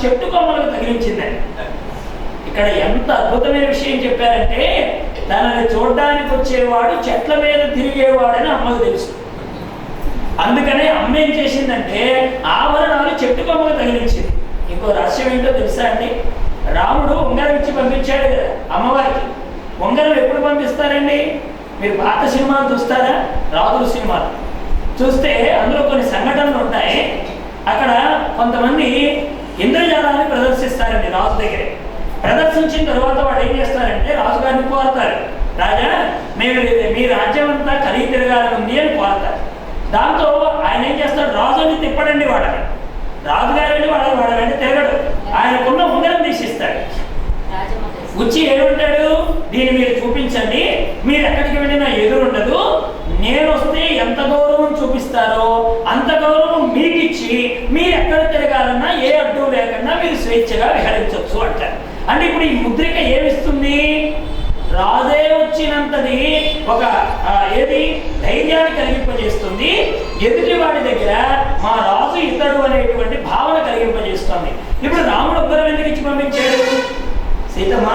చెట్టు కొమ్మలకు తగిలించిందండి. ఇక్కడ ఎంత అద్భుతమైన విషయం చెప్పారంటే, తనని చూడడానికి వచ్చేవాడు చెట్ల మీద తిరిగేవాడని అమ్మకు తెలుసు. అందుకనే అమ్మ ఏం చేసిందంటే ఆభరణాలు చెట్టు కొమ్మకు తగిలించింది. ఇంకో రహస్యం ఏంటో తెలుసా అండి? రాముడు ఉంగరం ఇచ్చి పంపించాడు కదా అమ్మవారికి. ఉంగరం ఎప్పుడు పంపిస్తారండి? మీరు పాత సినిమాలు చూస్తారా? రాజుల సినిమాలు చూస్తే అందులో కొన్ని సంఘటనలు ఉంటాయి. అక్కడ కొంతమంది ఇంద్రజాలాన్ని ప్రదర్శిస్తారండి రాజు దగ్గరే. ప్రదర్శించిన తర్వాత వాడు ఏం చేస్తారంటే రాజుగారిని కోరతారు, రాజా మేము మీ రాజ్యం అంతా కలిగి తిరగాలని ఉంది అని కోరతారు. దాంతో ఆయన ఏం చేస్తాడు, రాజుని తిప్పడండి వాడని. రాజుగారిని వాడు వెంట తిరగడు, ఆయనకున్న ఉంగరం తీసిస్తాడు. వచ్చి ఏడుంటాడు, దీన్ని మీరు చూపించండి, మీరు ఎక్కడికి వెళ్ళినా ఎదురుండదు, నేను వస్తే ఎంత గౌరవం చూపిస్తారో అంత గౌరవం మీకు ఇచ్చి మీరు ఎక్కడ తిరగాలన్నా ఏ అడ్డు లేకుండా మీరు స్వేచ్ఛగా విహరించవచ్చు అంటారు. అంటే ఇప్పుడు ఈ ముద్రిక ఏమిస్తుంది? రాజే వచ్చినంతది ఒక ఏది ధైర్యాన్ని కలిగింపజేస్తుంది. ఎదుటి వాడి దగ్గర మా రాజు ఇతడు అనేటువంటి భావన కలిగింపజేస్తుంది. ఇప్పుడు రాముడు ఉంగరం ఎందుకు ఇచ్చి పంపించాడు? సీతమ్మ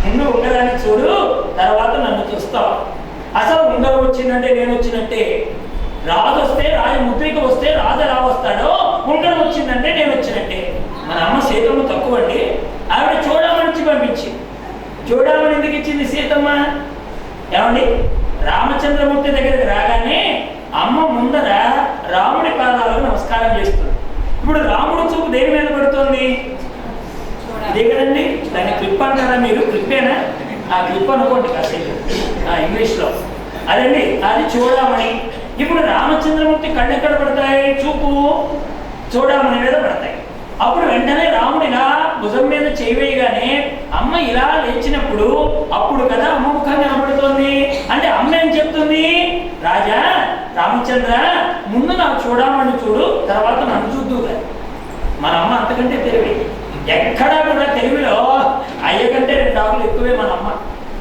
ముందు ఉంగరాన్ని చూడు, తర్వాత నన్ను చూస్తావు. అసలు ఉంగరం వచ్చిందంటే నేను వచ్చినట్టే. రాజు వస్తే ముద్రిక వస్తే రాజు ఎలా వస్తాడో, ఉంగరం వచ్చిందంటే నేను వచ్చినట్టే. మన అమ్మ సీతమ్మ తక్కువ అండి, ఆవిడ చూడమని ఇచ్చి పంపించింది. చూడమని ఎందుకు ఇచ్చింది సీతమ్మ? ఏమండి, రామచంద్రమూర్తి దగ్గరికి రాగానే అమ్మ ముందర రాముడి పాదాలకు నమస్కారం చేస్తుంది. ఇప్పుడు రాముడు చూపు దేని మీద పడుతుంది? ఇదే కదండి, దాన్ని క్లిప్ అంటారా మీరు? క్లిప్పేనా? ఆ క్లిప్ అనుకోండి కాసేపు ఇంగ్లీష్లో. అదండి, అది చూడమని. ఇప్పుడు రామచంద్రమూర్తి కళ్ళు ఎక్కడ పడతాయి? చూపు చూడమని మీద పడతాయి. అప్పుడు వెంటనే రాముడు ఇలా భుజం మీద చేయవేయగానే అమ్మ ఇలా లేచినప్పుడు అప్పుడు కదా అమ్మ ముఖం కనబడుతోంది. అంటే అమ్మ ఏం చెప్తుంది? రాజా రామచంద్ర, ముందు నాకు చూడమని చూడు, తర్వాత నన్ను చూద్దు. మన అమ్మ అంతకంటే తెలివి. ఎక్కడా కూడా తెలుగులో అయ్య కంటే 2 ఆకులు ఎక్కువే మన అమ్మ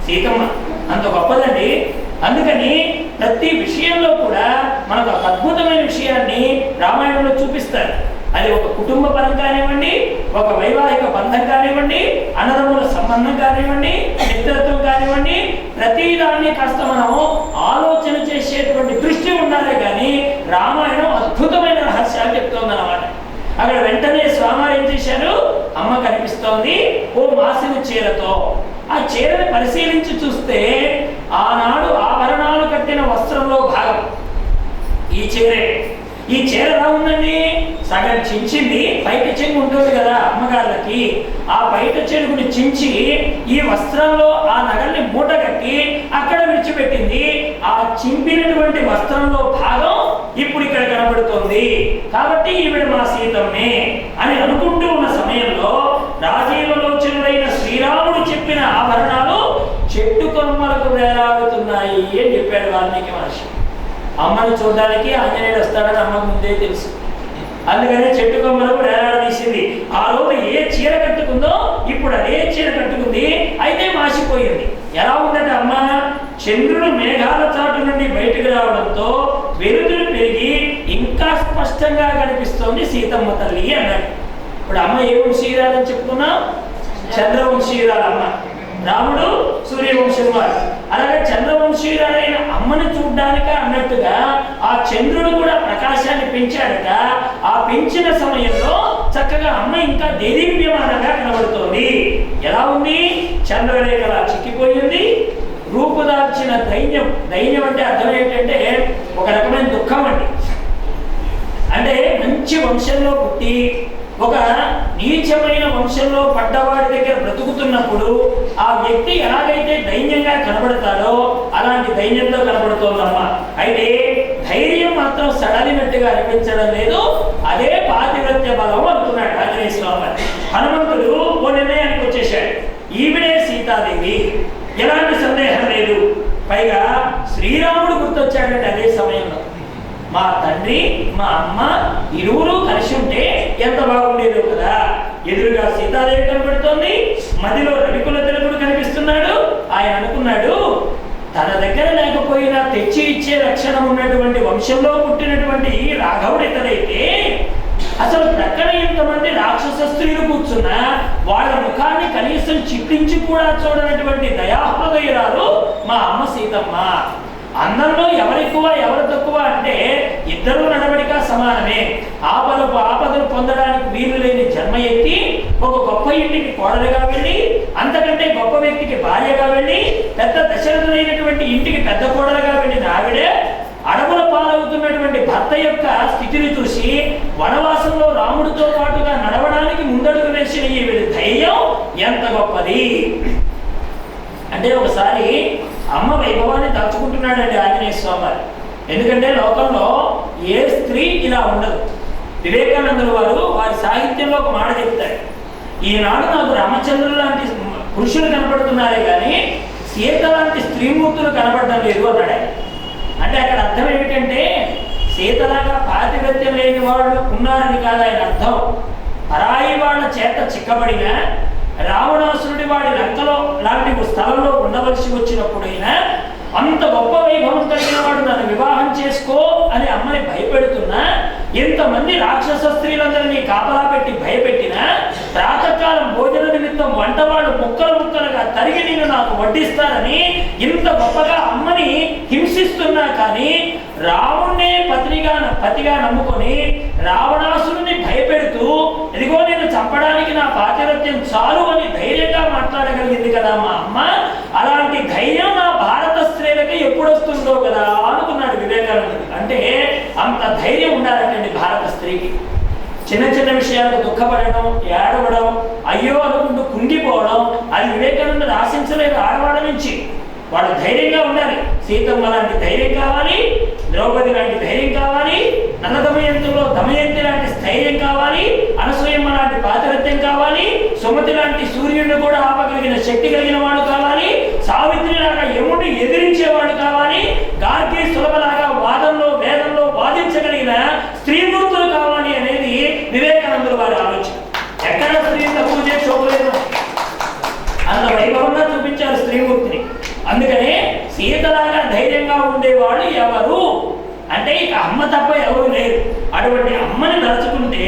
సీతమ్మ, అంత గొప్పదండి. అందుకని ప్రతి విషయంలో కూడా మనకు ఒక అద్భుతమైన విషయాన్ని రామాయణంలో చూపిస్తారు. అది ఒక కుటుంబ పరం కానివ్వండి, ఒక వైవాహిక బంధం కానివ్వండి, అన్నదమ్ముల సంబంధం కానివ్వండి, మిత్రత్వం కానివ్వండి, ప్రతిదాన్ని కాస్త మనం ఆలోచన చేసేటువంటి దృష్టి ఉండాలి. కానీ రామాయణం అద్భుతమైన రహస్యాలు చెప్తోందన్నమాట. అక్కడ వెంటనే స్వామివారు ఏం చేశారు? అమ్మ కనిపిస్తోంది ఓ మాసిన చీరతో. ఆ చీరని పరిశీలించి చూస్తే ఆనాడు ఆభరణాలు కట్టిన వస్త్రంలో భాగం ఈ చీరే. ఈ చీర ఎలా ఉందండి? సగం చించింది, బయట చెంగు ఉంటుంది కదా అమ్మగారులకి, ఆ బయట చెరుగుని చించి ఈ వస్త్రంలో ఆ నగల్ని మూట కట్టి అక్కడ విడిచిపెట్టింది. ఆ చింపినటువంటి వస్త్రంలో భాగం ఇప్పుడు ఇక్కడ కనబడుతోంది. కాబట్టి ఈవిడ మా సీతమ్మే అని అనుకుంటూ ఉన్న సమయంలో రాజీవలోచనుడైన శ్రీరాముడు చెప్పిన ఆభరణాలు చెట్టు కొమ్మలకు వేలాడుతున్నాయి అని చెప్పాడు వాల్మీకి మహర్షి. అమ్మని చూడడానికి ఆంజనేయుడు వస్తాడని అమ్మకు ముందే తెలుసు. అందుకనే చెట్టు కొమ్మలకు వేలాడదీసింది. ఆ రోజు ఏ చీర కట్టుకుందో ఇప్పుడు అదే చీర కట్టుకుంది. అయితే మాసిపోయింది. ఎలా ఉందంటే అమ్మ, చంద్రుడు మేఘాల చాటు నుండి బయటకు రావడంతో వెలుతురు పెరిగి ఇంకా స్పష్టంగా కనిపిస్తోంది సీతమ్మ తల్లి అన్నాడు. ఇప్పుడు అమ్మ ఏ వంశీయురాలని చెప్పుకున్నాం? చంద్రవంశీయురాలమ్మ. రాముడు సూర్యవంశం వాడు. అలాగే చంద్రవంశీయురాలైన అమ్మని చూడ్డానిక అన్నట్టుగా ఆ చంద్రుడు కూడా ప్రకాశాన్ని పెంచాడట. ఆ పెంచిన సమయంలో చక్కగా అమ్మ ఇంకా దేదీప్యమానంగా కనబడుతోంది. ఎలా ఉంది? చంద్రరేఖలా చిక్కిపోయింది. రూపుదాల్చిన దైన్యం. దైన్యం అంటే అర్థం ఏంటంటే ఒక రకమైన దుఃఖం అండి. అంటే మంచి వంశంలో పుట్టి ఒక నీచమైన వంశంలో పడ్డవాడి దగ్గర బ్రతుకుతున్నప్పుడు ఆ వ్యక్తి ఎలాగైతే దైన్యంగా కనబడతాడో అలాంటి దైన్యంతో కనబడుతోందమ్మా. అయితే ధైర్యం మాత్రం సడలినట్టుగా అనిపించడం లేదు. అదే పాతివ్రత్య బలం అనుకున్నాడు ఆంజనేయ స్వామి. హనుమంతుడు ఓ నిర్ణయానికి వచ్చేశాడు, ఈవిడే సీతాదేవి, ఎలాంటి సందేహం లేదు. పైగా శ్రీరాముడు గుర్తొచ్చాడంటే అదే సమయంలో మా తండ్రి మా అమ్మ ఇరువురు కలిసి ఉంటే ఎంత బాగుండేదో కదా. ఎదురుగా సీతాదేవి కనబడుతోంది, మదిలో రవికుల తిలకుడు కనిపిస్తున్నాడు. ఆయన అనుకున్నాడు, తన దగ్గర లేకపోయినా తెచ్చి ఇచ్చే లక్షణం ఉన్నటువంటి వంశంలో పుట్టినటువంటి రాఘవుడు ఇతడైతే అసలు ప్రక్కన ఇంతమంది రాక్షస స్త్రీలు కూర్చున్నా వాళ్ళ ముఖాన్ని కనీసం చిట్లించి కూడా చూడనటువంటి దయాహృదయురాలు మా అమ్మ సీతమ్మ. అందరిలో ఎవరెక్కువ ఎవరు తక్కువ అంటే ఇద్దరు నడవడిక సమానమే. ఆపదలు పొందడానికి వీలు లేని జన్మ ఎత్తి ఒక గొప్ప ఇంటికి కోడలుగా వెళ్ళి, అంతకంటే గొప్ప వ్యక్తికి భార్యగా వెళ్ళి, పెద్ద దశరథులైనటువంటి ఇంటికి పెద్ద కోడలుగా వెళ్ళిన ఆవిడే అడవుల పాలవుతున్నటువంటి భర్త యొక్క స్థితిని చూసి వనవాసంలో రాముడితో పాటుగా నడవడానికి ముందడుగు వేసిన ఈ ధైర్యం ఎంత గొప్పది అంటే ఒకసారి అమ్మ వైభవాన్ని తలుచుకుంటున్నాడండి ఆంజనేయ స్వామి వారు. ఎందుకంటే లోకంలో ఏ స్త్రీ ఇలా ఉండదు. వివేకానందులు వారి సాహిత్యంలో ఒక మాట చెప్తారు, ఈనాడు నాకు రామచంద్రుడు లాంటి పురుషులు కనపడుతున్నారే కానీ సీత లాంటి స్త్రీమూర్తులు కనపడడం లేదు అన్నాడు. అంటే అక్కడ అర్థం ఏమిటంటే సీతలాగా పాతివ్రత్యం లేని వాళ్ళు ఉన్నారని కాదు ఆయన అర్థం. పరాయి వాళ్ళ చేత చిక్కబడిన రావణాసురుడి వాడి లంకలో లాంటి స్థలంలో ఉండవలసి వచ్చినప్పుడైనా అంత గొప్ప వైభవం కలిగిన వాడు నన్ను వివాహం చేసుకో అని అమ్మని భయపెడుతున్నా, ఇంతమంది రాక్షస స్త్రీలందరినీ కాపలా పెట్టి భయపెట్టినా ప్రాతకాలం భోజన నిమిత్తం వంటవాళ్ళు ముక్కలుగా తరిగి నేను నాకు వడ్డిస్తారని ఇంత గొప్పగా అమ్మని హింసిస్తున్నా కానీ రావణ్ణే పతిగా నమ్ముకొని రావణాసురుని భయపెడుతూ ఇదిగో నేను చంపడానికి నా పాతివ్రత్యం చాలు అని ధైర్యంగా మాట్లాడగలిగింది కదా మా అమ్మ. అలాంటి ధైర్యం నా భారత స్త్రీలకి ఎప్పుడు వస్తుందో కదా అనుకున్నాడు వివేకానందుడు. అంటే అంత ధైర్యం ఉండాలంటే భారత స్త్రీకి చిన్న చిన్న విషయాలకు దుఃఖపడడం, ఏడవడం, అయ్యో అనుకుంటూ కుంగిపోవడం అది వివేకానందుడు ఆశించలేదు ఆడవాళ్ళ నుంచి. వాళ్ళు ధైర్యంగా ఉండాలి. సీతమ్మ లాంటి ధైర్యం కావాలి, ద్రౌపది లాంటి ధైర్యం కావాలి, నలదమయంతుల్లో దమయంతి లాంటి స్థైర్యం కావాలి, అనసూయమ్మ లాంటి పాతివ్రత్యం కావాలి, సుమతి లాంటి సూర్యుడిని కూడా ఆపగలిగిన శక్తి కలిగిన వాడు కావాలి, సావిత్రి లాగా యముడిని ఎదిరించేవాడు కావాలి, గార్గి సులభలాగా వాదంలో వేదంలో వాదించగలిగిన స్త్రీమూర్తులు కావాలి అనేది వివేకానందుడు వారి ఆలోచన. ఎక్కడ స్త్రీ తక్కువ చేసి చూపలేదు, అంత వైభవంగా చూపించారు స్త్రీమూర్తిని. అందుకనే సీతలాగా ధైర్యంగా ఉండేవాడు ఎవరు అంటే ఇక అమ్మ తప్ప ఎవరు లేరు. అటువంటి అమ్మని తలుచుకుంటే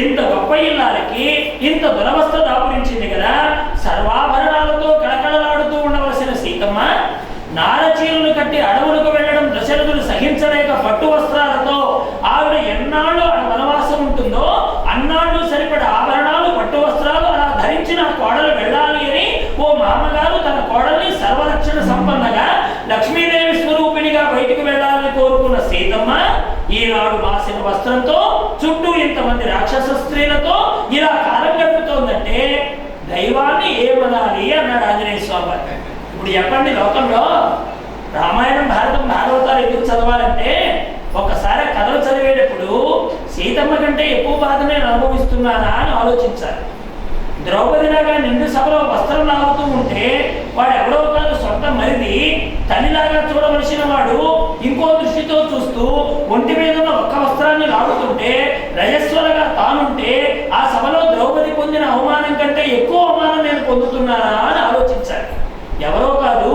ఇంత గొప్ప ఇల్లాలకి ఇంత దురవస్థ దాపురించింది కదా. సర్వాభరణాలతో కళకళలాడుతూ ఉండవలసిన సీతమ్మ నారచీలను కట్టి అడవులకు వెళ్ళడం దశరథులు సహించలేక పట్టు వస్త్రాలతో ఆవిడ ఎన్నాళ్ళు వనవాసం ఉంటుందో అన్నాళ్ళు సరిపడ ఆభరణాలు పట్టు వస్త్రాలు అలా ధరించిన కోడలు వెళ్ళాలి అని ఓ మామగారు తన కోడల్ని సర్వరక్షణ సంపన్నగా లక్ష్మీదేవి స్వరూపిణిగా బయటికి వెళ్ళాలని కోరుకున్న సీతమ్మ ఈనాడు మాసిన వస్త్రంతో చుట్టూ ఇంతమంది రాక్షస స్త్రీలతో ఇలా కాలం గడుపుతోందంటే దైవాన్ని ఏమనాలి అన్నాడు ఆంజనేయ స్వామి. ఇప్పుడు చెప్పండి, లోకంలో రామాయణం భారతం భాగవతాలు ఎందుకు చదవాలంటే ఒకసారి కథలు చదివేటప్పుడు సీతమ్మ కంటే ఎక్కువ బాధ నేను అనుభవిస్తున్నానా అని ఆలోచించాలి. ద్రౌపదిలాగా నిండు సభలో వస్త్రం లాగుతూ ఉంటే వాడు ఎవడో కాదు సొంత మరిది తల్లిలాగా చూడవలసిన వాడు ఇంకో దృష్టితో చూస్తూ ఒంటి మీద ఒక్క వస్త్రాన్ని లాగుతుంటే రజస్వలగా తానుంటే ఆ సభలో ద్రౌపది పొందిన అవమానం కంటే ఎక్కువ అవమానం నేను పొందుతున్నానా అని ఆలోచించాలి. ఎవరో కాదు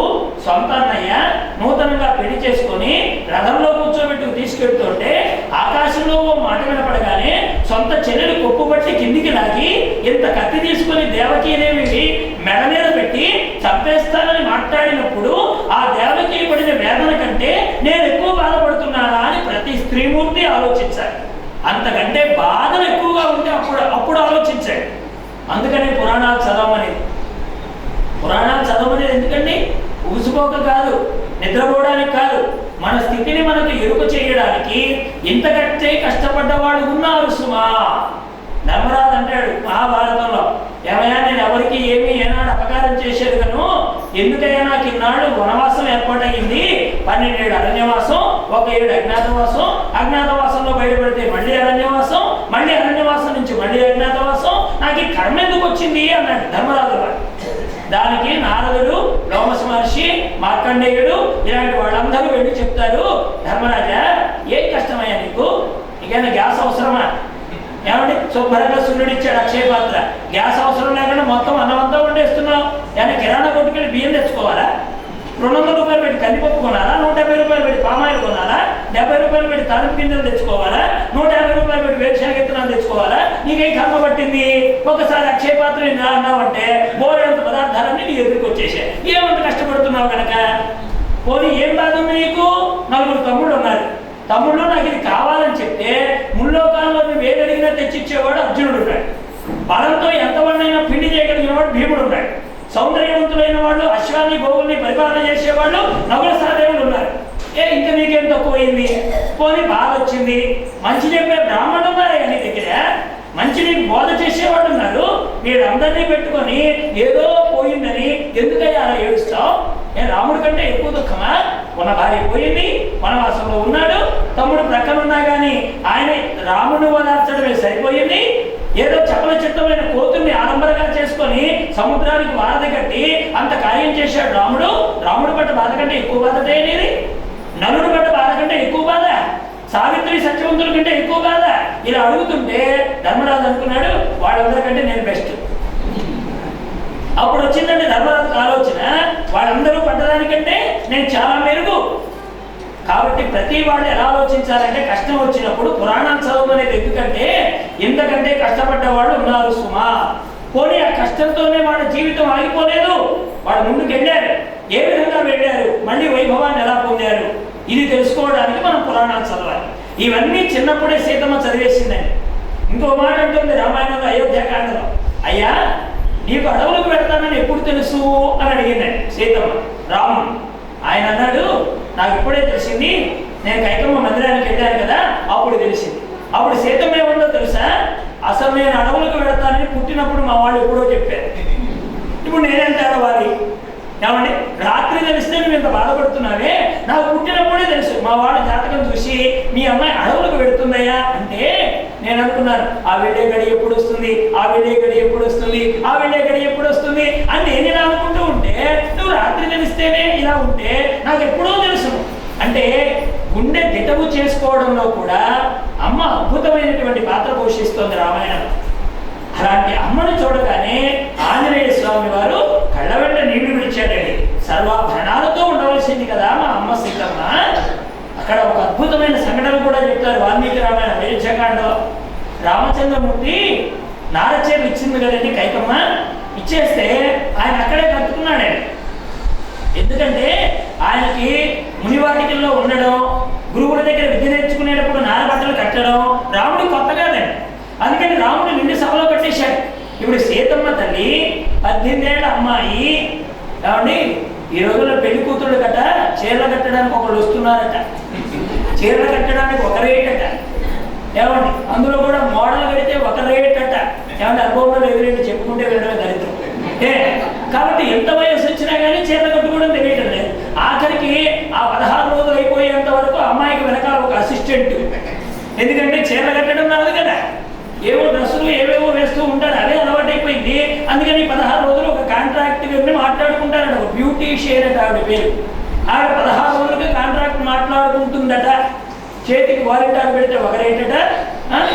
సొంత అన్నయ్య నూతనంగా పెళ్లి చేసుకొని రథంలో కూర్చోబెట్టుకు తీసుకెళ్తుంటే ఆకాశంలో ఓ మాట వినపడగానే సొంత చెల్లెలు కొప్పుబట్టి కిందికి లాగి ఇంత కత్తి తీసుకొని దేవకీదేవిని మెడ మీద పెట్టి చంపేస్తానని మాట్లాడినప్పుడు ఆ దేవకి పడిన వేదన కంటే నేను ఎక్కువ బాధపడుతున్నానా అని ప్రతి స్త్రీమూర్తి ఆలోచించాలి. అంతకంటే బాధలు ఎక్కువగా ఉంటే అప్పుడు ఆలోచించాడు. అందుకనే పురాణాలు చదవమనేది. పురాణాలు చదవమనేది ఎందుకండి? ఊసుకోక కాదు, నిద్రపోవడానికి కాదు, మన స్థితిని మనకు ఎరుక చేయడానికి. ఇంతకంటే కష్టపడ్డ వాళ్ళు ఉన్నారు సుమా. ధర్మరాజు అంటాడు మహాభారతంలో, ఏమయ్యా నేను ఎవరికి ఏమీ ఏనాడు అపకారం చేసేది కను, ఎందుకయ్యా నాకు ఈనాడు వనవాసం ఏర్పాటయ్యింది, 12 ఏళ్ళు అరణ్యవాసం, 1 ఏడు అజ్ఞాతవాసం, అజ్ఞాతవాసంలో బయటపడితే మళ్ళీ అరణ్యవాసం, మళ్ళీ అరణ్యవాసం నుంచి మళ్ళీ అజ్ఞాతవాసం, నాకు ఈ కర్మ ఎందుకు వచ్చింది అన్నాడు ధర్మరాజు వాడు. దానికి నారదుడు, లోమస మహర్షి, మార్కండేయుడు ఇలాంటి వాళ్ళందరూ వెళ్ళి చెప్తారు, ధర్మరాజా ఏం కష్టమయ్యా నీకు, ఇకైనా గ్యాస్ అవసరమా? ఏమంటే శుభ్రంగా సూర్యుడు ఇచ్చాడు అక్షయ పాత్ర, గ్యాస్ అవసరం లేకుండా మొత్తం అన్నమంతా వండేస్తున్నావు. ఏమైనా కిరాణా కొట్టుకెళ్ళి బియ్యం తెచ్చుకోవాలా? 200 రూపాయలు పెట్టి కందిపప్పు కొనాలా? 150 రూపాయలు పెట్టి పామాయిల్ కొనాలా? 70 రూపాయలు పెట్టి తాలింపు గింజలు తెచ్చుకోవాలా, 150 రూపాయలు పెట్టి వేరుశనగ విత్తనాలు తెచ్చుకోవాలా? నీకేం కర్మ పట్టింది? ఒకసారి అక్షయ పాత్ర అన్నావంటే బోరేంత పదార్థాలన్నీ నీ ఎదురుకు వచ్చేసాయి. ఏమంత కష్టపడుతున్నావు కనుక పోనీ ఏం బాధ ఉంది నీకు? 4 తమ్ముళ్ళు ఉన్నారు. తమ్ముళ్ళు నాకు ఇది కావాలని చెప్తే ముల్లోకాల్లో వేరు అడిగినా తెచ్చిచ్చేవాడు అర్జునుడు ఉన్నాడు. బలంతో ఎంతమందైనా పిండి చేయగలిగిన వాడు భీముడు ఉన్నాడు. సౌందర్యవంతులైన వాళ్ళు అశ్వాన్ని గోవుల్ని పరిపాలన చేసేవాళ్ళు నకుల సహదేవులు ఉన్నారు. ఇంకా నీకేం తక్కువైంది? పోనీ బాధ వచ్చింది, మంచి చెప్పే బ్రాహ్మణులు ఉన్నారే నీ దగ్గర, మంచి నీకు బోధ చేసేవాడు ఉన్నారు. వీళ్ళందరినీ పెట్టుకొని ఏదో పోయిందని ఎందుకయ్యా అలా ఏడుస్తావు? రాముడి కంటే ఎక్కువ దుఃఖమా? ఉన్న భార్య పోయింది, వనవాసంలో ఉన్నాడు, తమ్ముడు ప్రక్కన ఉన్నా కానీ ఆయన రాముడు వదార్చడమే సరిపోయింది. ఏదో చపల చిత్తమైన కోతుల్ని ఆడంబరగా చేసుకొని సముద్రానికి వారధి కట్టి అంత కార్యం చేశాడు రాముడు. రాముడు పట్ల బాధ కంటే ఎక్కువ బాధ అనేది, నలుడు పట్ల బాధ కంటే ఎక్కువ బాధ, సావిత్రి సత్యవంతుల కంటే ఎక్కువ బాధ. ఇలా అడుగుతుంటే ధర్మరాజు అనుకున్నాడు వాళ్ళందరికంటే నేను బెస్ట్. అప్పుడు వచ్చిందంటే ధర్మరాజుకు ఆలోచన, వాళ్ళందరూ పడ్డదానికంటే నేను చాలా మెరుగు. కాబట్టి ప్రతి వాళ్ళు ఎలా ఆలోచించాలంటే కష్టం వచ్చినప్పుడు పురాణాలు చదవమనేది ఎందుకంటే ఇంతకంటే కష్టపడ్డ వాళ్ళు ఉన్నారు సుమా. పోనీ ఆ కష్టంతోనే వాళ్ళ జీవితం ఆగిపోలేదు, వాళ్ళు ముందుకు వెళ్ళారు. ఏ విధంగా వెళ్ళారు, మళ్ళీ వైభవాన్ని ఎలా పొందారు, ఇది తెలుసుకోవడానికి మనం పురాణాలు చదవాలి. ఇవన్నీ చిన్నప్పుడే సీతమ్మ చదివేసిందండి. ఇంకో మాట అంటుంది రామాయణంలో అయోధ్యాకాండలో, అయ్యా నీకు అడవులకు పెడతానని ఎప్పుడు తెలుసు అని అడిగిందండి సీతమ్మ రాముడు. ఆయన అన్నాడు, నాకు ఇప్పుడే తెలిసింది, నేను కైకమ్మ మందిరానికి వెళ్ళాను కదా అప్పుడు తెలిసింది. అప్పుడు సీతమ్మ ఏముందో తెలుసా, అసలు నేను అడవులకు వెళతానని పుట్టినప్పుడు మా వాళ్ళు ఎప్పుడో చెప్పారు. ఇప్పుడు నేనెంత అడవాలి? ఏమండి రాత్రి తెలిస్తే నువ్వు ఇంత బాధపడుతున్నావే, నాకు పుట్టినప్పుడే తెలుసు. మా వాళ్ళ జాతకం చూసి మీ అమ్మాయి అడవులకు వెళుతుందయ్యా అంటే నేను అనుకున్నాను ఆ వెళ్ళే గడి ఎప్పుడు వస్తుంది, ఆ వెళ్ళే గడి ఎప్పుడు వస్తుంది, ఆ వెళ్ళే గడి ఎప్పుడు వస్తుంది అని నేను ఇలా అనుకుంటూ ఉంటే నువ్వు రాత్రి తెలిస్తేనే ఇలా ఉంటే నాకు ఎప్పుడో తెలుసు. అంటే గుండె దిటవు చేసుకోవడంలో కూడా అమ్మ అద్భుతమైనటువంటి పాత్ర పోషిస్తోంది రామాయణం. అలాంటి అమ్మను చూడగానే ఆంజనేయ స్వామి వారు కళ్ళ వెంట నీళ్లు విడిచాడండి. సర్వాభరణాలతో ఉండవలసింది కదా మా అమ్మ సీతమ్మ. అక్కడ ఒక అద్భుతమైన సంఘటన కూడా చెప్తారు వాల్మీకి రామాయణ అయోధ్యాకాండలో. రామచంద్రమూర్తి నారచీరలు ఇచ్చింది కదండి కైకమ్మ, ఇచ్చేస్తే ఆయన అక్కడే కట్టుకున్నాడండి. ఎందుకంటే ఆయనకి మునివాటికల్లో ఉండడం, గురువుల దగ్గర విద్య నేర్చుకునేటప్పుడు నారబట్టలు కట్టడం రాముడి కొత్త కాదండి. అందుకని రాముడు నిండి సభలో కట్టేశాడు. ఇప్పుడు సీతమ్మ తల్లి 18 ఏళ్ల అమ్మాయి. ఏమండి ఈ రోజుల్లో పెళ్లి కూతుళ్ళు కట్ట చీరలు కట్టడానికి ఒకళ్ళు వస్తున్నారట, చీరలు కట్టడానికి ఒక రేట్ అట. ఏమండి అందులో కూడా మోడల్ కడితే ఒక రేట్ అట. ఏమంటే అనుభవంలో ఎదురేంటి చెప్పుకుంటే వెళ్ళడమే దరిద్రం. కాబట్టి ఎంత వయసు వచ్చినా కానీ చీరలు కట్టుకోవడం తెలియటం లేదు. ఆఖరికి ఆ 16 రోజులు అయిపోయేంత వరకు అమ్మాయికి వెనకాల ఒక అసిస్టెంట్. ఎందుకంటే చీరలు కట్టడం రాదు కదా, ఏవో డ్రెస్సులు ఏవేవో వేస్తూ ఉంటారు, అదే అలవాటు అయిపోయింది. అందుకని 16 రోజులు ఒక కాంట్రాక్ట్ వెళ్ళి మాట్లాడుకుంటారట. ఒక బ్యూటీషియన్ అట ఆవిడ పేరు. ఆవిడ 16 రోజులకి కాంట్రాక్ట్ మాట్లాడుకుంటుందట. చేతికి వాలిటార్ పెడితే ఒక రేటట,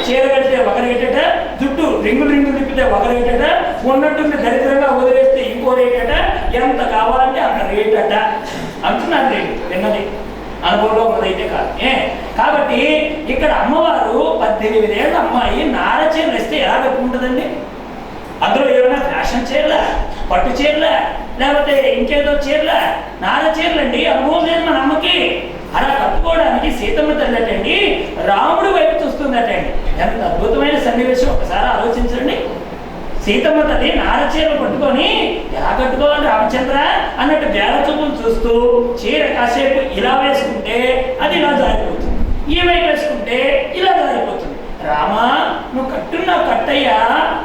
చీర కడితే ఒక రేటట, జుట్టు రింగులు తిప్పితే ఒక రేటట, ఉన్నట్టుండి దరిద్రంగా వదిలేస్తే ఇంకో రేటట, ఎంత కావాలంటే అంత రేటట అంటున్నారు. రేటు విన్నది అనుభవంలో ఉన్నదైతే కాదు. కాబట్టి ఇక్కడ అమ్మవారు 18 ఏళ్ళ అమ్మాయి నారచీరలు వేస్తే ఎలా కట్టుకుంటుందండి? అందులో ఏమైనా ఫ్యాషన్ చీరలా, పట్టు చీరలా, లేకపోతే ఇంకేదో చీరలా? నారచీరలండి. అనుభవం లేదు మన అమ్మకి. అలా కట్టుకోవడానికి సీతమ్మ తల్లటండి రాముడు వైపు చూస్తుందటండి. ఎంత అద్భుతమైన సన్నివేశం ఒకసారి ఆలోచించండి. సీతమ్మ తల్లి నారచీరలు పట్టుకొని ఎలా కట్టుకోవాలి రామచంద్ర అన్నట్టు వేల చూపులు చూస్తూ చీర కాసేపు ఇలా వేసుకుంటే అది ఇలా జారిపోతుంది, ఈ వైపు వేసుకుంటే ఇలా జారిపోతుంది. రామా నువ్వు కట్టున్నావు కట్టయ్యా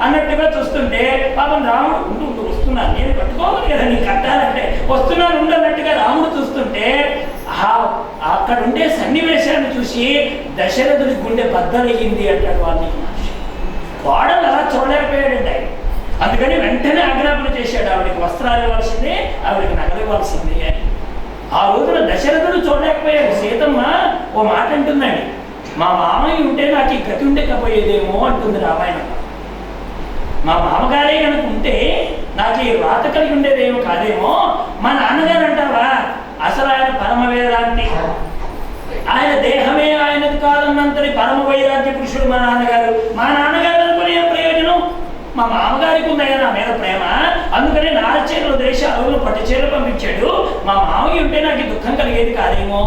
అన్నట్టుగా చూస్తుంటే పాపం రాముడు ఉండు వస్తున్నాను, నేను కట్టుకోవాలి కదా నీ కట్టాలంటే వస్తున్నాను ఉండన్నట్టుగా రాముడు చూస్తుంటే అక్కడ ఉండే సన్నివేశాన్ని చూసి దశరథుడి గుండె బద్దలయ్యింది అంటాడు వాల్మీకి మహర్షి. వాడలు అలా చూడలేకపోయాడండి ఆయన. అందుకని వెంటనే ఆజ్ఞాపన చేశాడు, ఆవిడకి వస్త్రాలు ఇవ్వాల్సిందే, ఆవిడకి నగలు ఇవ్వాల్సిందే అని. ఆ రోజున దశరథుడు చూడలేకపోయాడు. సీతమ్మ ఓ మాట అంటుందండి, మా మామయ్య ఉంటే నాకు ఈ గతి ఉండకపోయేదేమో అంటుంది రామాయణం. మా మామగారే కనుక ఉంటే నాకు ఈ రాత కలిగి ఉండేదేమో కాదేమో. మా నాన్నగారు అంటావా అసలు ఆయన పరమ వేదాంతి. ఆయన దేహమే ఆయనది కాదన్నంతటి పరమ వైరాగ్య పురుషుడు మా నాన్నగారు. మా నాన్నగారు అనుకునే ప్రయోజనం, మా మామగారికి ఉందయ్యా నా మీద ప్రేమ, అందుకనే నారచీరలు దేశ అరువులు పట్టు చీరలు పంపించాడు. మా మామయ్య ఉంటే నాకు దుఃఖం కలిగేది కాదేమో.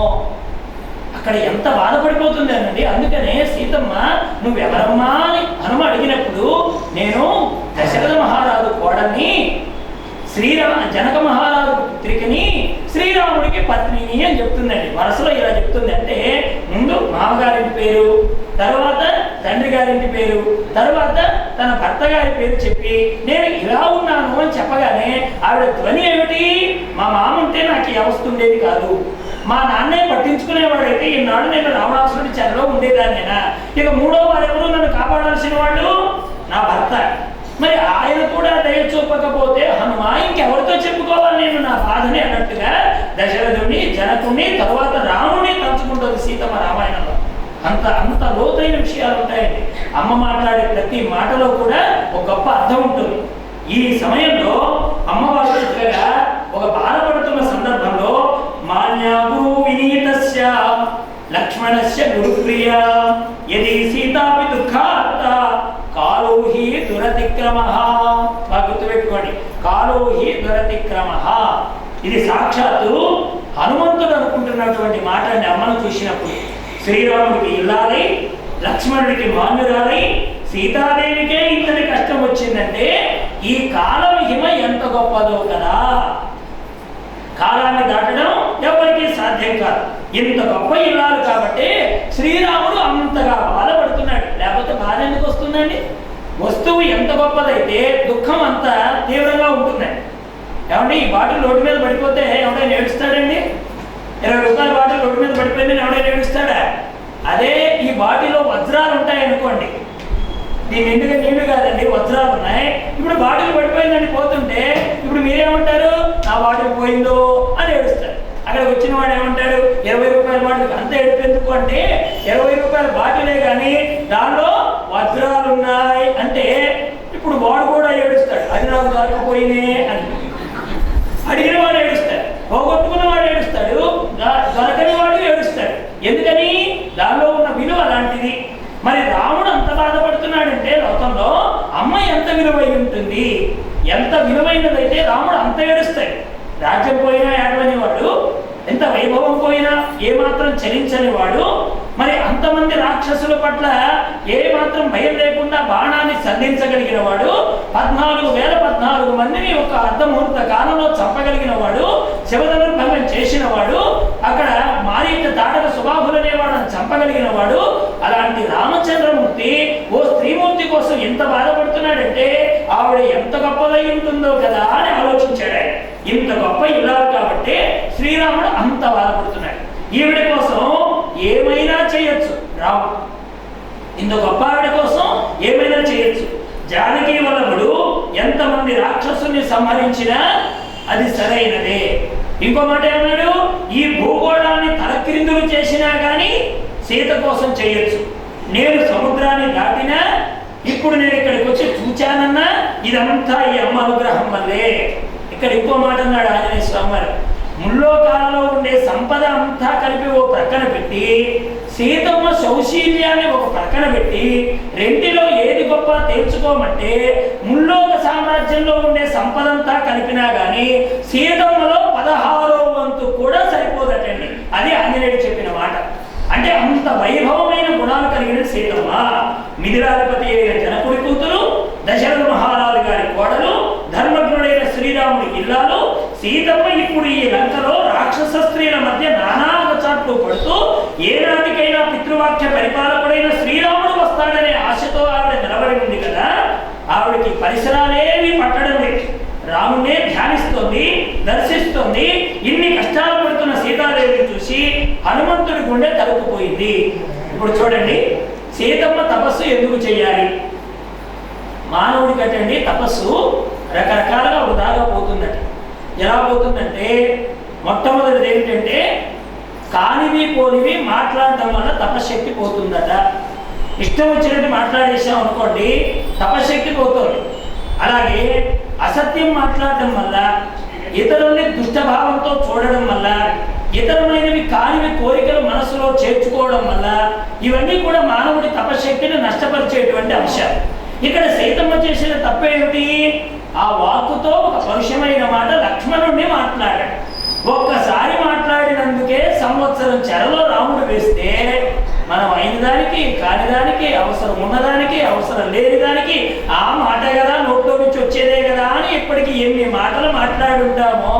అక్కడ ఎంత బాధపడిపోతుంది అనండి. అందుకనే సీతమ్మ నువ్వెవరమ్మా అని హనుమ అడిగినప్పుడు నేను దశరథ మహారాజు కోడల్ని, జనక మహారాజు పుత్రికని, శ్రీరాముడికి పత్నిని అని చెప్తుందండి. వరుసలో ఇలా చెప్తుంది. అంటే ముందు మామగారింటి పేరు, తర్వాత తండ్రి గారింటి పేరు, తర్వాత తన భర్త గారి పేరు చెప్పి నేను ఇలా ఉన్నాను అని చెప్పగానే ఆవిడ ధ్వని ఏమిటి, మా మామ ఉంటే నాకు ఈ అవస్థ ఉండేది కాదు, మా నాన్నే పట్టించుకునేవాడైతే ఈనాడు నేను రావణాసురుడి చెరలో ఉండేదాన్నేనా, ఇక మూడో వారెవరు నన్ను కాపాడాల్సిన వాళ్ళు నా భర్త, మరి ఆయన కూడా దయ చూపకపోతే హనుమ ఇంకెవరితో చెప్పుకోవాలి నేను నా బాధని అన్నట్టుగా దశరథుడిని, జనకుడిని, తర్వాత రాముడిని తలుచుకుంటుంది సీతమ్మ రామాయణంలో. అంత లోతైన విషయాలు ఉంటాయండి. అమ్మ మాట్లాడే ప్రతి మాటలో కూడా ఒక గొప్ప అర్థం ఉంటుంది. ఈ సమయంలో అమ్మవారు చక్కగా ఒక బాధపడుతున్న సందర్భంలో మాన్యాగు వినీతస్య లక్ష్మణస్య గురుప్రియ యది సీతాపి దుఃఖార్త కాలోహి దురతిక్రమః. బాగా గుర్తుపెట్టుకోండి, కాలోహి దురతిక్రమః. ఇది సాక్షాత్తు హనుమంతుడు అనుకుంటున్నటువంటి మాట అండి. అమ్మను చూసినప్పుడు శ్రీరాముడికి ఇల్లాలి, లక్ష్మణుడికి మాన్యురాలి, సీతాదేవికే ఇంతటి కష్టం వచ్చిందంటే ఈ కాలం హిమ ఎంత గొప్పదో కదా. కాలాన్ని దాటడం ఎవరికి సాధ్యం కాదు. ఇంత గొప్ప ఇల్లాలు కాబట్టి శ్రీరాముడు అంతగా బాధపడుతున్నాడు. లేకపోతే బాధ ఎందుకు వస్తుందండి? వస్తువు ఎంత గొప్పదైతే దుఃఖం అంత తీవ్రంగా ఉంటుందండి. ఏమంటే ఈ బాటిల్ రోడ్డు మీద పడిపోతే ఎవడైనా ఏడుస్తాడండి? 20 రూపాయల బాటిల్ రోడ్డు మీద పడిపోయిందని ఎవడైనా ఏడుస్తాడా? అదే ఈ బాటిల్లో వజ్రాలు ఉంటాయనుకోండి, దీని ఎందుకు నీళ్లు కాదండి వజ్రాలు ఉన్నాయి, ఇప్పుడు బాటిల్ పడిపోయిందని పోతుంటే ఇప్పుడు మీరేమంటారు, నా బాటిల్ పోయిందో అని ఏడుస్తారు. అక్కడ వచ్చిన వాడు ఏమంటాడు, 20 రూపాయల బాటిల్ అంత ఏడుపెందుకు అంటే 20 రూపాయల బాటిలే కానీ దానిలో వజ్రాలు ఉన్నాయి అంటే ఇప్పుడు వాడు కూడా ఏడుస్తాడు, అది నాకు దొరకపోయినే అని. అడిగిన వాడు ఏడుస్తాడు, పోగొట్టుకున్న వాడు ఏడుస్తాడు, దొరకని వాడు ఏడుస్తాడు. ఎందుకని? దానిలో ఉన్న విలువ అలాంటిది. మరి రాముడు అంత బాధపడుతున్నాడంటే లోకంలో అమ్మ ఎంత విలువై ఉంటుంది, ఎంత విలువైనదైతే రాముడు అంత ఏడుస్తాడు. రాజ్యం పోయినా ఏడవని వాడు, ఎంత వైభవం పోయినా ఏమాత్రం చలించని వాడు, మరి అంతమంది రాక్షసుల పట్ల ఏ మాత్రం భయం లేకుండా బాణాన్ని సంధించగలిగిన వాడు, 14,014 మందిని ఒక అర్ధముహూర్త కాలంలో చంపగలిగిన వాడు, శివధనుర్భంగం చేసిన వాడు, అక్కడ మారీచ తాటక సుబాహులనే వాడని చంపగలిగిన వాడు, అలాంటి రామచంద్రమూర్తి ఓ స్త్రీమూర్తి కోసం ఎంత బాధపడుతున్నాడంటే ఆవిడ ఎంత గొప్పదై ఉంటుందో కదా అని ఆలోచించాడు. ఇంత గొప్ప ఇల్లాలు కాబట్టి శ్రీరాముడు అంత బాధపడుతున్నాడు. ఈవిడ కోసం ఏమైనా చేయొచ్చు రాముడు, ఇంత గొప్ప ఆవిడ కోసం ఏమైనా చేయొచ్చు. జానకి వల్లభుడు ఎంతమంది రాక్షసుల్ని సంహరించినా అది సరైనదే. ఇంకో మాట ఏమన్నాడు, ఈ భూగోళాన్ని తలక్రిందులు చేసినా కానీ సీత కోసం చేయొచ్చు. నేను సముద్రాన్ని దాటినా ఇప్పుడు నేను ఇక్కడికి వచ్చి చూచానన్నా ఇదంతా ఈ అమ్మ అనుగ్రహం వల్లే. ఇక్కడ ఇంకో మాట అన్నాడు ఆంజనేయ స్వామి వారు, ముల్లోకాలలో ఉండే సంపద అంతా కలిపి ఓ ప్రక్కన పెట్టి సీతమ్మ సౌశీల్యాన్ని ఒక ప్రక్కన పెట్టి రెంటిలో ఏది గొప్ప తేల్చుకోమంటే ముల్లోక సామ్రాజ్యంలో ఉండే సంపదంతా కలిపినా కానీ సీతమ్మలో 16వ వంతు కూడా సరిపోదటండి. అది ఆంజనేయుడు చెప్పిన మాట. అంటే అంత వైభవమైన గుణాలు కలిగిన సీతమ్మ మిథిలాధిపతి అయిన జనకుడి కూతురు, దశరథ మహారాజు గారి కోడలు, ధర్మజ్ఞుడైన శ్రీరాముడి ఇల్లాలు సీతమ్మ ఇప్పుడు ఈ లంకలో రాక్షస స్త్రీల మధ్య నానా చాట్లు పడుతూ ఏనాటికైనా పితృవాక్య పరిపాలకుడైన శ్రీరాముడు వస్తాడనే ఆశతో ఆవిడ నిలబడి ఉంది కదా. ఆవిడకి పరిసరాలేవి పట్టడం లేదు, రాముడే ధ్యానిస్తోంది, దర్శిస్తోంది. ఇన్ని కష్టాలు పడుతున్న సీతాదేవిని చూసి హనుమంతుడి గుండె తలుపుపోయింది. ఇప్పుడు చూడండి, సీతమ్మ తపస్సు ఎందుకు చేయాలి? మానవుడి కట్టండి తపస్సు రకరకాలుగా వృధాగా పోతుందట. ఎలా పోతుందంటే మొట్టమొదటిది ఏమిటంటే కానివి పోనివి మాట్లాడటం వల్ల తపశక్తి పోతుందట. ఇష్టం వచ్చినట్టు మాట్లాడేసాం అనుకోండి తపశక్తి పోతుంది. అలాగే అసత్యం మాట్లాడటం వల్ల, ఇతరుల్ని దుష్టభావంతో చూడడం వల్ల, ఇతరమైనవి కానివి కోరికలు మనసులో చేర్చుకోవడం వల్ల ఇవన్నీ కూడా మానవుడి తపశక్తిని నష్టపరిచేటువంటి అంశాలు. ఇక్కడ సీతమ్మ చేసిన తప్పేమిటి? ఆ వాక్కుతో ఒక పరుషమైన మాట లక్ష్మణుడిని మాట్లాడాడు. ఒక్కసారి మాట్లాడినందుకే సంవత్సరం చెరలో రాముడు వేస్తే మనం అయిన దానికి కాని దానికి, అవసరం ఉన్నదానికి అవసరం లేని దానికి ఆ మాట కదా నోట్లో నుంచి వచ్చేదే కదా అని ఇప్పటికీ ఎన్ని మాటలు మాట్లాడుంటామో,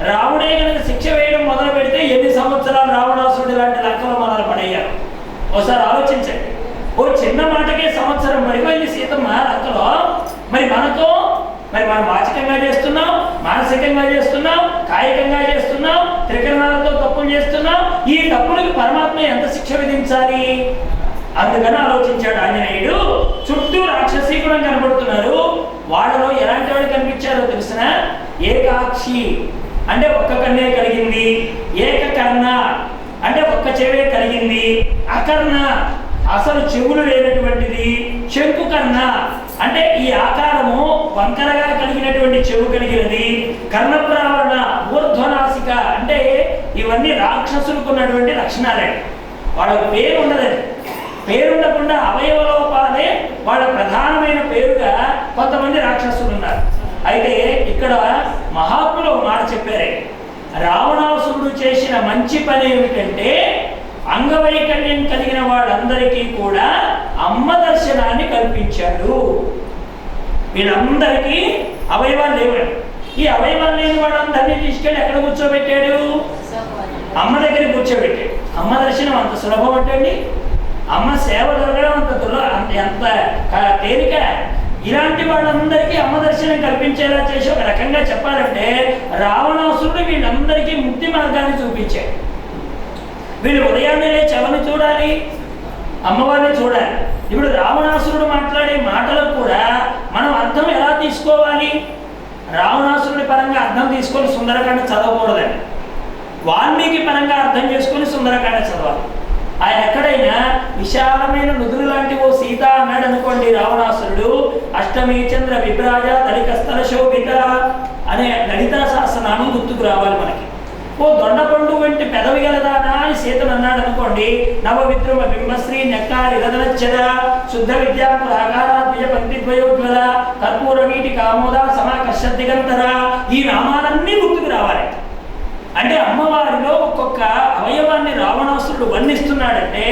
రాముడే కనుక శిక్ష వేయడం మొదలు పెడితే ఎన్ని సంవత్సరాలు రావణాసురుడు లాంటి లెక్కలు మొదలు పడయ్యారు. ఒకసారి ఆలోచించండి. ఓ చిన్న మాటకే సంవత్సరం పడిపోయింది సీతమ్మ లెక్కలో. మరి మనం వాచికంగా చేస్తున్నాం, మానసికంగా చేస్తున్నాం, కాయికంగా చేస్తున్నాం, త్రికరణాలతో తప్పులు చేస్తున్నాం. ఈ తప్పులకు పరమాత్మ ఎంత శిక్ష విధించాలి? అందుకని ఆలోచించాడు ఆంజనేయుడు. చుట్టూ రాక్షసీకులం కనబడుతున్నారు. వాళ్ళలో ఎలాంటి వాడు కనిపించారో తెలిసిన? ఏకాక్షి అంటే ఒక్క కన్నే కలిగింది, ఏకకర్ణ అంటే ఒక్క చెవే కలిగింది, అకర్ణ అసలు చెవులు లేనటువంటిది, శంకుకర్ణ అంటే ఈ ఆకారము వంకరగా కలిగినటువంటి చెవు కలిగినది, కర్ణప్రావరణ ఊర్ధ్వనాసిక అంటే ఇవన్నీ రాక్షసులకు ఉన్నటువంటి లక్షణాలే. వాళ్ళకు పేరు ఉండదండి. పేరుండకుండా అవయవలోపాలే వాళ్ళ ప్రధానమైన పేరుగా కొంతమంది రాక్షసులు ఉన్నారు. అయితే ఇక్కడ మహాత్ములు మాట చెప్పారే, రావణాసురుడు చేసిన మంచి పని ఏమిటంటే అంగవైకల్యం కలిగిన వాళ్ళందరికీ కూడా అమ్మ దర్శనాన్ని కల్పించాడు. వీళ్ళందరికీ అవయవాలు లేవండి. ఈ అవయవాలు లేని వాళ్ళందరినీ తీసుకెళ్ళి ఎక్కడ కూర్చోబెట్టాడు? అమ్మ దగ్గర కూర్చోబెట్టాడు. అమ్మ దర్శనం అంత సులభం అంటండి. అమ్మ సేవ దొరకడం ఎంత తేలిక. ఇలాంటి వాళ్ళందరికీ అమ్మ దర్శనం కల్పించేలా చేసి ఒక రకంగా చెప్పాలంటే రావణాసురుడు వీళ్ళందరికీ ముక్తి మార్గాన్ని చూపించాడు. వీళ్ళు ఉదయాన్నే లేచి ఎవరిని చూడాలి? అమ్మవారిని చూడాలి. ఇప్పుడు రావణాసురుడు మాట్లాడే మాటలకు కూడా మనం అర్థం ఎలా తీసుకోవాలి? రావణాసురుడి పరంగా అర్థం తీసుకొని సుందరకాండ చదవకూడదండి. వాల్మీకి పరంగా అర్థం చేసుకొని సుందరకాండ చదవాలి. ఆయన ఎక్కడైనా విశాలమైన నుదురు లాంటి ఓ సీత అన్నాడు అనుకోండి రావణాసురుడు, అష్టమి చంద్ర విభ్రాజ తలికస్థల శోభిత అనే లలితా సహస్రనామం గుర్తుకు రావాలి మనకి. ఓ దొండపండు వంటి పెదవి గలదానా అని సీతను అన్నాడు అనుకోండి, నవవిద్రుమ బింబశ్రీ నెక్కారి రదనచ్చద శుద్ధ విద్యాపురాకారాద్వయ పంక్తిద్వయోజ్వల కర్పూర నీటి కామోద సమాకర్ష దిగంతర ఈ నామాలన్నీ గుర్తుకు రావాలి. అంటే అమ్మవారిలో ఒక్కొక్క అవయవాన్ని రావణాసురుడు వర్ణిస్తున్నాడంటే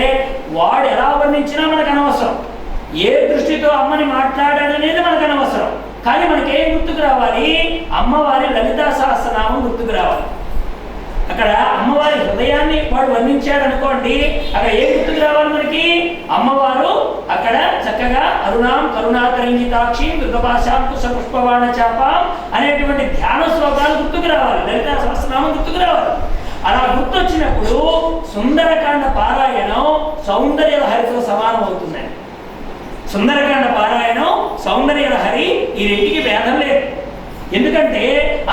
వాడు ఎలా వర్ణించినా మనకు అనవసరం. ఏ దృష్టితో అమ్మని మాట్లాడాడనేది మనకు అనవసరం. కానీ మనకేం గుర్తుకు రావాలి? అమ్మవారి లలితా సహస్రనామం గుర్తుకు రావాలి. అక్కడ అమ్మవారి హృదయాన్ని వాడు వర్ణించాడు అనుకోండి, అక్కడ ఏం గుర్తుకు రావాలి మనకి? అమ్మవారు అక్కడ చక్కగా అరుణాం కరుణాకరంజితాక్షి మృగభాషాం కుశపుష్పవాణ చాపాం అనేటువంటి ధ్యాన శ్లోకాలు గుర్తుకు రావాలి. లలితా సహస్రనామం గుర్తుకు రావాలి. అలా గుర్తొచ్చినప్పుడు సుందరకాండ పారాయణం సౌందర్యలహరితో సమానం అవుతుందండి. సుందరకాండ పారాయణం సౌందర్యలహరి ఈ రెంటికి భేదం లేదు. ఎందుకంటే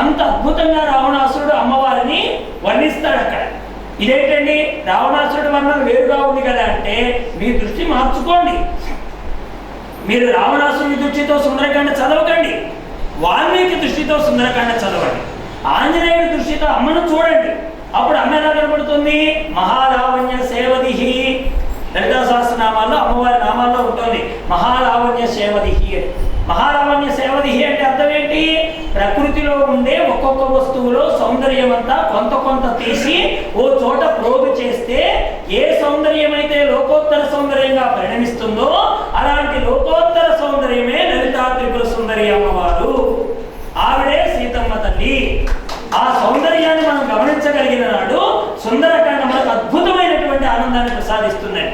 అంత అద్భుతంగా రావణాసురుడు అమ్మవారిని వర్ణిస్తాడు అక్కడ. ఇదేంటండి రావణాసురుడు వర్ణన వేరుగా ఉంది కదా అంటే మీ దృష్టి మార్చుకోండి. మీరు రావణాసురుడి దృష్టితో సుందరకాండ చదవకండి, వాల్మీకి దృష్టితో సుందరకాండ చదవండి. ఆంజనేయుడి దృష్టితో అమ్మను చూడండి. అప్పుడు అమ్మ ఎలా కనబడుతుంది? మహాలావణ్య సేవదిహి. లలితా సహస్రనామాల్లో అమ్మవారి నామాల్లో ఉంటుంది మహాలావణ్య సేవదిహి అని. మహాలావణ్య సేవదిహి అంటే అర్థం ఏంటి? ప్రకృతిలో ఉండే ఒక్కొక్క వస్తువులో సౌందర్యం అంతా కొంత కొంత తీసి ఓ చోట ప్రోగు చేస్తే ఏ సౌందర్యం అయితే లోకోత్తర సౌందర్యంగా పరిణమిస్తుందో అలాంటి లోకోత్తర సౌందర్యమే లలితా త్రిపుర సుందరి అమ్మవారు. ఆవిడే సీతమ్మ తల్లి. ఆ సౌందర్యాన్ని మనం గమనించగలిగిన నాడు సుందరకాండ మనకు అద్భుతమైనటువంటి ఆనందాన్ని ప్రసాదిస్తున్నాయి.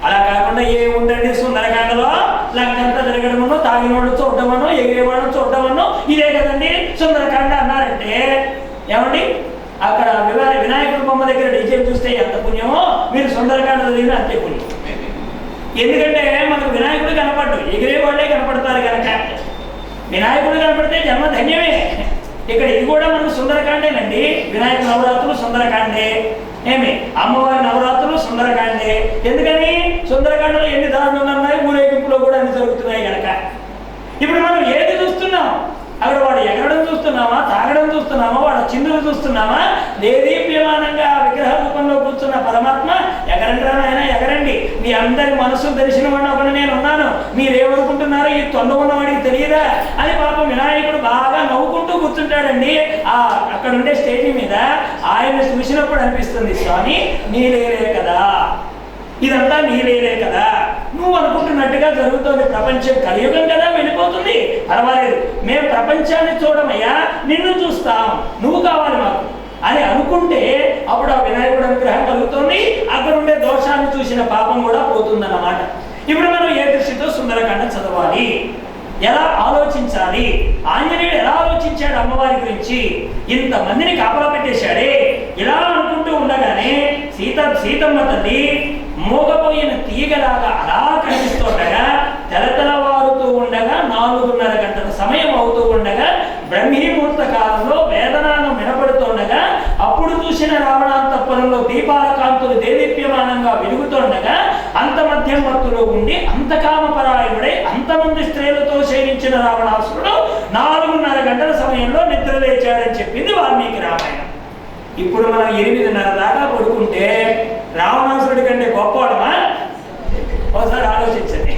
అలా కాకుండా ఏ ఉండండి సుందరకాండలో లంకంతా తిరగడమనో, తాగినోళ్ళు చూడమనో, ఎగిరేవాళ్ళని చూడమనో ఇదే కదండి సుందరకాండ అన్నారంటే ఏమండి? అక్కడ వినాయకుడి బొమ్మ దగ్గర డీజే చూస్తే ఎంత పుణ్యమో మీరు సుందరకాండ చదివిన అంతే పుణ్యం. ఎందుకంటే మనకు వినాయకుడు కనపడ్డు, ఎగిరేవాళ్ళే కనపడతారు కనుక వినాయకుడు కనపడితే జన్మ ధన్యమే. ఇక్కడ ఇది కూడా మనకు సుందరకాండేనండి. వినాయక నవరాత్రులు సుందరకాండే, ఏమి అమ్మవారి నవరాత్రులు సుందరకాండే. ఎందుకని? సుందరకాండలో ఎన్ని దారుణాలు ఉన్నాయి, ఊరేగింపులో కూడా అన్ని జరుగుతున్నాయి కనుక. ఇప్పుడు మనం ఏది చూస్తున్నాం? అక్కడ వాడు ఎగరడం చూస్తున్నామా, తాగడం చూస్తున్నామా, వాడు చిందులు చూస్తున్నామా? దేదీప్యమానంగా విగ్రహ రూపంలో కూర్చున్న పరమాత్మ ఎగరంటారా ఆయన, ఎగరండి, మీ అందరి మనసు తెలిసిన వాడిని ఒకటి నేను ఉన్నాను, మీరేమనుకుంటున్నారో ఈ తొండ ఉన్నవాడికి తెలియదా అని పాపం వినాయకుడు బాగా నవ్వుకుంటూ కూర్చుంటాడండి. అక్కడ ఉండే స్టేజ్ మీద ఆయన చూసినప్పుడు అనిపిస్తుంది, స్వామి నీలేరే కదా, ఇదంతా నీలేరే కదా, నువ్వు అనుకుంటున్నట్టుగా జరుగుతుంది, ప్రపంచం కలియుగం కదా వెళ్ళిపోతుంది, పర్వాలేదు, మేము ప్రపంచాన్ని చూడమయ్యా, నిన్ను చూస్తాం, నువ్వు కావాలి మాకు అని అనుకుంటే అప్పుడు ఆ వినాయకుడు అనుగ్రహం కలుగుతుంది, అక్కడ ఉండే దోషాన్ని చూసిన పాపం కూడా పోతుందన్నమాట. ఇప్పుడు మనం ఏ దృష్టితో సుందరకాండ చదవాలి, ఎలా ఆలోచించాలి, ఆంజనేయుడు ఎలా ఆలోచించాడు అమ్మవారి గురించి, ఇంతమందిని కాపలా పెట్టేశాడే, ఇలా అనుకుంటూ ఉండగానే సీతమ్మ తల్లి మోగపోయిన తీగలాగా అలా కనిపిస్తుండగా, తెలతెలవారుతూ ఉండగా 4:30 గంటల సమయం అవుతూ ఉండగా, బ్రహ్మీముహూర్త కాలంలో వేదనానం వినపడుతుండగా, అప్పుడు చూసిన రావణాంతఃపురంలో దీపాల కాంతులు దేదీప్యమానంగా వెలుగుతుండగా, అంత మధ్యవర్తులో ఉండి అంతకామపరాయుడై అంతమంది స్త్రీలతో శయనించిన రావణాసురుడు 4:30 గంటల సమయంలో నిద్ర లేచాడని చెప్పింది వాల్మీకి రామాయణం. ఇప్పుడు మనం 8:30 దాకా పడుకుంటే రావణాసురుడి కంటే గొప్పవాడమా? ఒకసారి ఆలోచించండి.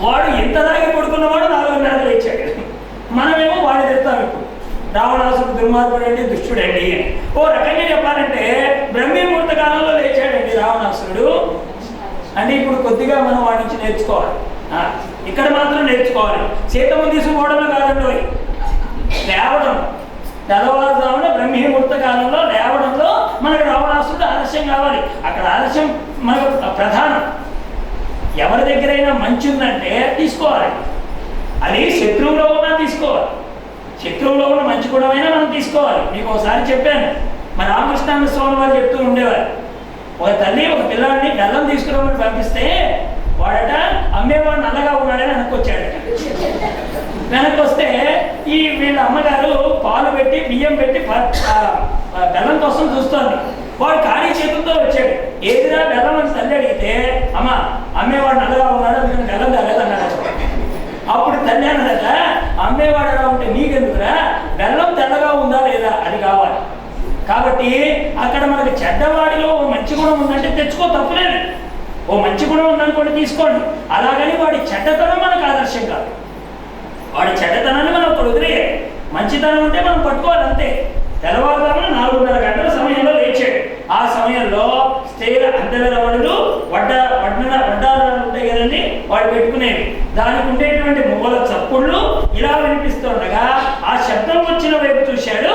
వాడు ఎంత దాకా పడుకున్నవాడు 4:30 లేచాడు, మనమేమో వాడు తిడతాం ఇప్పుడు రావణాసురుడు దుర్మార్గుడండి, దుష్టుడండి. ఓ రకంగా చెప్పాలంటే బ్రహ్మీముహూర్త కాలంలో లేచాడండి రావణాసురుడు అంటే ఇప్పుడు కొద్దిగా మనం వాడి నుంచి నేర్చుకోవాలి, ఇక్కడ మాత్రం నేర్చుకోవాలి. సీతమ్మ తీసుకోవడమే కాదండి, లేవడం, తెల్లవారుజామున బ్రహ్మీముహూర్త కాలంలో లేవడంలో మనకు రావణాసురుడు ఆలస్యం కావాలి. అక్కడ ఆలస్యం మనకు ప్రధానం. ఎవరి దగ్గరైనా మంచి ఉందంటే తీసుకోవాలి, అది శత్రువులో ఉన్నా తీసుకోవాలి, శత్రువులో ఉన్న మంచి గుణమైనా మనం తీసుకోవాలి. మీకు ఒకసారి చెప్పాను, మన రామకృష్ణ స్వామి వారు చెప్తూ ఉండేవారు, ఒక తల్లి ఒక పిల్లాడిని బెల్లం తీసుకురామని పంపిస్తే వాడట అమ్మేవాడు నల్లగా ఉన్నాడని వెనక్కి వచ్చాడట. వెనక్కి వస్తే ఈ వీళ్ళ అమ్మగారు పాలు పెట్టి బియ్యం పెట్టి బెల్లం కోసం చూస్తోంది. వాడు ఖాళీ చేతులతో వచ్చాడు. ఏదిరా బెల్లం అని తల్లి అడిగితే, అమ్మ అమ్మేవాడు నల్లగా ఉన్నాడు అందుకని బెల్లం తెల్లదన్నాడు. అప్పుడు తల్లి అన్నదట, అమ్మేవాడు ఎలా ఉంటే నీకెందుకురా, బెల్లం తెల్లగా ఉందా లేదా అది కావాలి. కాబట్టి అక్కడ మనకి చెడ్డవాడిలో ఓ మంచి గుణం ఉందంటే తెచ్చుకో, తప్పులేదు. ఓ మంచి గుణం ఉందనుకోండి తీసుకోండి. అలాగని వాడి చెడ్డతనం మనకు ఆదర్శం కాదు, వాడి చెడ్డతనాన్ని మనం వదిలేయాలి, మంచితనం ఉంటే మనం పట్టుకోవాలి అంతే. తెల్లవారుజామున 4:30 గంటల సమయంలో లేచాడు. ఆ సమయంలో స్త్రీల అందరవణులు వడ్డాలు ఉంటాయి కదండి, వాడు పెట్టుకునేవి, దానికి ఉండేటువంటి మువ్వల చప్పుళ్ళు ఇలా వినిపిస్తుండగా ఆ శబ్దం వచ్చిన వైపు చూశాడు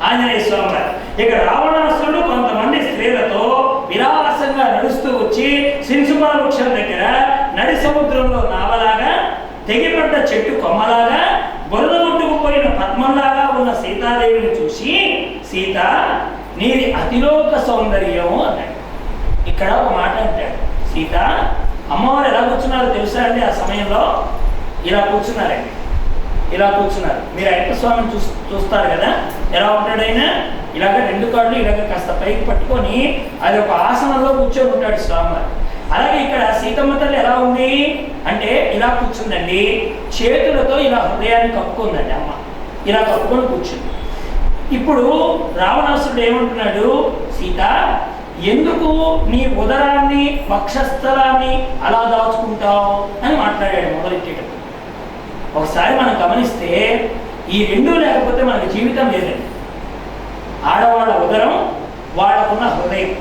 ఆంజనేయ స్వామి గారు. ఇక రావణాసురుడు కొంతమంది స్త్రీలతో విలాసంగా నడుస్తూ వచ్చి సింసుమా వృక్షం దగ్గర నడి సముద్రంలో నావలాగా, తెగిపడ్డ చెట్టు కొమ్మలాగా, బురద కొట్టుకుపోయిన పద్మంలాగా ఉన్న సీతాదేవిని చూసి, సీత నీది అతిలోక సౌందర్యం అన్నాడు. ఇక్కడ ఒక మాట అంటాడు, సీత అమ్మవారు ఎలా కూర్చున్నారో తెలుసా అండి? ఆ సమయంలో ఇలా కూర్చున్నారండి, ఇలా కూర్చున్నారు. మీరు అయ్యప్ప స్వామిని చూస్తారు కదా, ఎలా ఉంటాడైనా ఇలాగ 2 కాళ్ళు ఇలాగ కాస్త పైకి పట్టుకొని అది ఒక ఆసనంలో కూర్చొని ఉంటాడు స్వామివారు. అలాగే ఇక్కడ సీతమ్మ తల్లి ఎలా ఉంది అంటే ఇలా కూర్చుందండి, చేతులతో ఇలా హృదయాన్ని కప్పుకుందండి అమ్మ, ఇలా కప్పుకొని కూర్చుంది. ఇప్పుడు రావణాసురుడు ఏమంటున్నాడు, సీత ఎందుకు నీ ఉదరాన్ని వక్షస్థలాన్ని అలా దాచుకుంటావు అని మాట్లాడాడు మొదలెట్టేటప్పుడు. ఒకసారి మనం గమనిస్తే ఈ 2 లేకపోతే మనకి జీవితం లేదండి. ఆడవాళ్ళ ఉదరం, వాళ్ళకున్న హృదయం,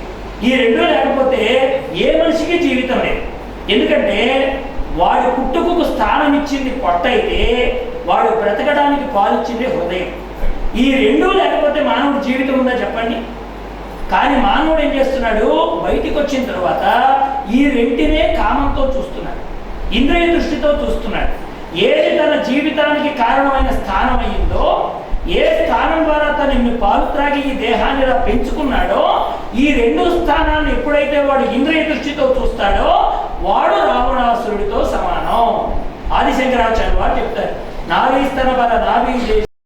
ఈ 2 లేకపోతే ఏ మనిషికి జీవితం లేదు. ఎందుకంటే వాడి పుట్టుకు స్థానం ఇచ్చింది పొట్ట అయితే వాడు బ్రతకడానికి పాలిచ్చింది హృదయం. ఈ 2 లేకపోతే మానవుడి జీవితం ఉందా చెప్పండి? కానీ మానవుడు ఏం చేస్తున్నాడు, బయటికి వచ్చిన తర్వాత ఈ 2నే కామంతో చూస్తున్నాడు, ఇంద్రియ దృష్టితో చూస్తున్నాడు. ఏది తన జీవితానికి కారణమైన స్థానం అయిందో, ఏ స్థానం ద్వారా తను ఇన్ని పాలు త్రాగి ఈ దేహాన్ని ఇలా పెంచుకున్నాడో, ఈ 2 స్థానాలను ఎప్పుడైతే వాడు ఇంద్రియ దృష్టితో చూస్తాడో వాడు రావణాసురుడితో సమానం. ఆదిశంకరాచార్య వారు చెప్తారు, నారీస్తన బల నాభి